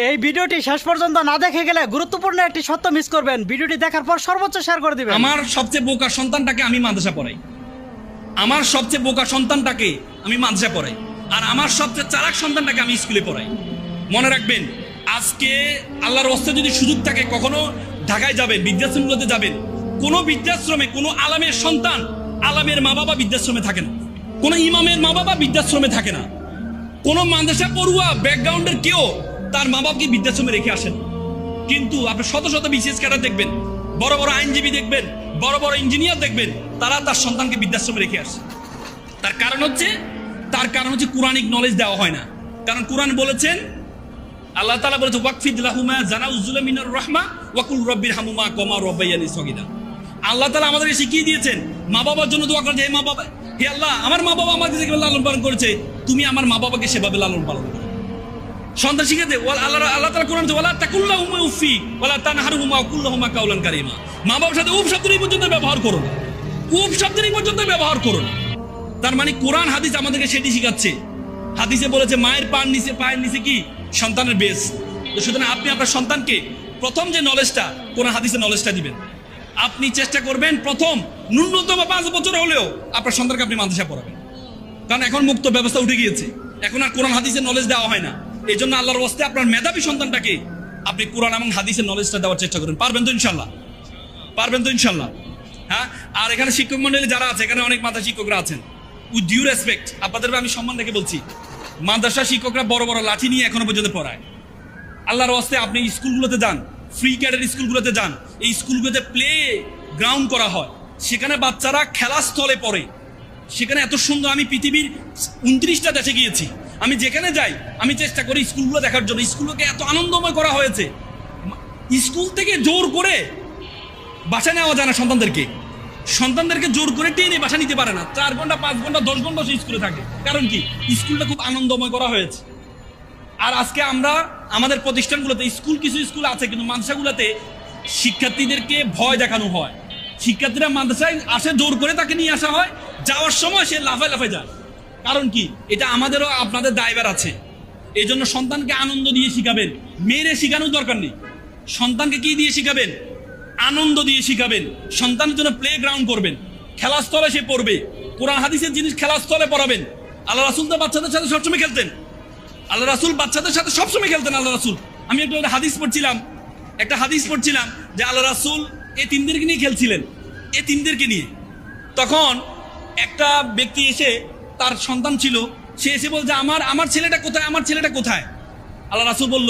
এই ভিডিওটি শেষ পর্যন্ত না দেখে গেলে গুরুত্বপূর্ণ একটি সত্য মিস করবেন। ভিডিওটি দেখার পর সর্বোচ্চ শেয়ার করে দিবেন। আমার সবচেয়ে বোকা সন্তানটাকে আমি মাদ্রাসা পড়াই, আমার সবচেয়ে বোকা সন্তানটাকে আমি মাদ্রাসা পড়াই, আর আমার সবচেয়ে চালাক সন্তানটাকে আমি স্কুলে পড়াই। মনে রাখবেন, আজকে আল্লাহর রাস্তায় যদি সুযোগ থাকে, কখনো ঢাকায় যাবেন, বৃদ্ধাশ্রমগুলোতে যাবেন, কোনো বৃদ্ধাশ্রমে কোনো আলামের সন্তান, আলামের মা বাবা বৃদ্ধাশ্রমে থাকে না, কোনো ইমামের মা বাবা বৃদ্ধাশ্রমে থাকে না, কোনো মাদ্রাসা পড়ুয়া ব্যাকগ্রাউন্ডের কেউ তার মা বাবাকে বৃদ্ধাশ্রমে রেখে আসেন। কিন্তু আপনি শত শত বিসিএস ক্যাডার দেখবেন, বড় বড় আইনজীবী দেখবেন, বড় বড় ইঞ্জিনিয়ার দেখবেন, তারা তার সন্তানকে বৃদ্ধাশ্রমে রেখে আসে। তার কারণ হচ্ছে কোরআনিক নলেজ দেওয়া হয় না। কারণ কোরআন বলেছেন, আল্লাহ তাআলা বলেছে, ওয়াকফিদ লাহুমা জানাউযুলা মিনার রাহমা ওয়াকুল রাব্বিরহামুমা কামা রাব্বায়ানি সগীরা। আল্লাহ তাআলা আমাদেরকে শিখিয়ে দিয়েছেন মা বাবার জন্য দোয়া করতে। হে মা বাবা, হে আল্লাহ, আমার মা বাবা আমাকে যেভাবে লালন পালন করেছে, তুমি আমার মা বাবাকে সেভাবে লালন পালন করো। সন্তান শিখে দে। আল্লাহ তাআলা কোরআনে ওয়ালা তাকুল্লাহুমা উফি ওয়ালা তানহারহুমা ওয়াকুল্লাহুমা কাওলান কারীমা। মা বাবার সাথে উফ শব্দই পর্যন্ত ব্যবহার করো না, উফ শব্দই পর্যন্ত ব্যবহার করো না। তার মানে কোরআন হাদিস আমাদেরকে সেটি শিখাচ্ছে। হাদিসে বলেছে মায়ের পায়ের নিচে কি সন্তানের বেস। তো সুতরাং আপনি আপনার সন্তানকে প্রথম যে নলেজটা, কোরআন হাদিসের নলেজটা দিবেন। আপনি চেষ্টা করবেন প্রথম ন্যূনতম 5 বছর হলেও আপনার সন্তানকে আপনি মাদ্রাসা পড়াবেন। কারণ এখন মুক্ত ব্যবস্থা উঠে গিয়েছে, এখন আর কোরআন হাদিসের নলেজ দেওয়া হয় না। এই জন্য আল্লাহর ওয়াস্তে আপনার মেধাবী সন্তানটাকে আপনি কোরআন এবং হাদিসের নলেজটা দেওয়ার চেষ্টা করেন। পারবেন তো ইনশাল্লাহ? পারবেন তো ইনশাল্লাহ? হ্যাঁ। আর এখানে শিক্ষক মন্ডলী যারা আছে, এখানে অনেক মাদ্রাসা শিক্ষকরা আছেন, উইথ ডিউ রেসপেক্ট আপনাদের আমি সম্মান রেখে বলছি, মাদ্রাসা শিক্ষকরা বড় বড় লাঠি নিয়ে এখনো পর্যন্ত পড়ায়। আল্লাহর ওয়াস্তে আপনি স্কুলগুলোতে যান, ফ্রি ক্যাডের স্কুলগুলোতে যান, এই স্কুলগুলোতে প্লে গ্রাউন্ড করা হয়, সেখানে বাচ্চারা খেলাস্থলে পড়ে, সেখানে এত সুন্দর। আমি পৃথিবীর 29টা দেশে গিয়েছি, আমি যেখানে যাই আমি চেষ্টা করি স্কুলগুলো দেখার জন্য। স্কুলগুলোকে এত আনন্দময় করা হয়েছে। স্কুল থেকে জোর করে বাসা নেওয়া যায় না সন্তানদেরকে জোর করে টেনে বাসা নিতে পারে না। 4 ঘন্টা 5 ঘন্টা 10 ঘন্টা সে স্কুলে থাকে। কারণ কি? স্কুলটা খুব আনন্দময় করা হয়েছে। আর আজকে আমরা আমাদের প্রতিষ্ঠানগুলোতে, কিছু স্কুল আছে কিন্তু মাদ্রাসাগুলোতে শিক্ষার্থীদেরকে ভয় দেখানো হয়। শিক্ষার্থীরা মাদ্রাসায় আসে, জোর করে তাকে নিয়ে আসা হয়, যাওয়ার সময় সে লাফায় লাফায় যায়। কারণ কি? এটা আমাদেরও আপনাদের দায়ভার আছে। এই জন্য সন্তানকে আনন্দ দিয়ে শিখাবেন, মেরে শিখানোর দরকার নেই। সন্তানকে কি দিয়ে শিখাবেন? আনন্দ দিয়ে শিখাবেন। সন্তানের জন্য প্লে গ্রাউন্ড করবেন, খেলাস্থলে সে পড়বে, কোরআন হাদিসের জিনিস খেলাস্থলে পড়াবেন। আল্লাহ রাসূল তো বাচ্চাদের সাথে সবসময় খেলতেন, আল্লাহ রাসূল বাচ্চাদের সাথে সবসময় খেলতেন। আল্লাহ রাসূল, আমি একটা হাদিস পড়ছিলাম যে আল্লাহ রাসূল এই 3দেরকে নিয়ে খেলছিলেন, এই 3দেরকে নিয়ে। তখন একটা ব্যক্তি এসে, তার সন্তান ছিল, সে এসে বলছে আমার ছেলেটা কোথায়, আমার ছেলেটা কোথায়? আল্লাহ রাসূল বলল,